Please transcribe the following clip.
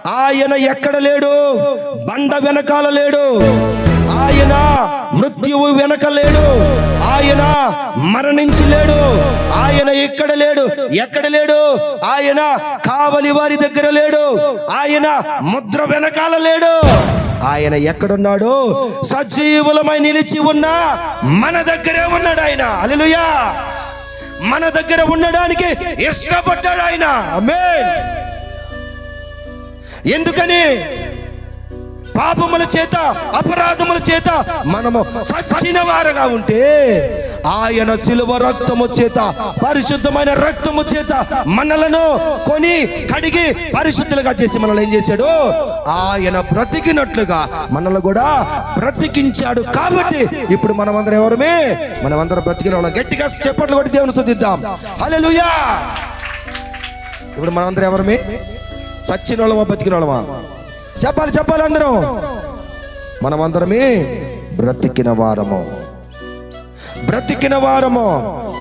ఆయన ఎక్కడ లేడు, బండ వెనకాల లేడు, ఆయన మృత్యువు వెనక లేడు, ఆయన మరణించి లేడు, ఆయన ఎక్కడ లేడు, ఎక్కడ లేడు, ఆయన కావలి వారి దగ్గర లేడు, ఆయన ముద్ర వెనకాల లేడు. ఆయన ఎక్కడున్నాడు? సజీవులమై నిలిచి ఉన్న మన దగ్గరే ఉన్నాడు ఆయన. హల్లెలూయా! మన దగ్గర ఉండడానికి ఇష్టపడ్డాడు ఆయన. ఆమేన్. ఎందుకని? పాపముల చేత, అపరాధముల చేత మనము చచ్చిన వారుగా ఉంటే, ఆయన శిలువ రక్తము చేత, పరిశుద్ధమైన రక్తము చేత మనలను కొని కడిగి పరిశుద్ధులుగా చేసి మనల్ని ఏం చేశాడు? ఆయన బ్రతికినట్లుగా మనల్ని కూడా బ్రతికించాడు. కాబట్టి ఇప్పుడు మనమందరం ఎవరమే? మనమందరం బ్రతికిన వాళ్ళం. గట్టిగా చప్పట్లు కొట్టి దేవుని స్తుతిద్దాం. హల్లెలూయా! ఇప్పుడు మనమందరం ఎవరమే? చచ్చిన వాళ్ళమా, బతికిన వాళ్ళమా? చెప్పాలి, చెప్పాలి అందరం. మనమందరమే బ్రతికిన వారము, బ్రతికిన వారము.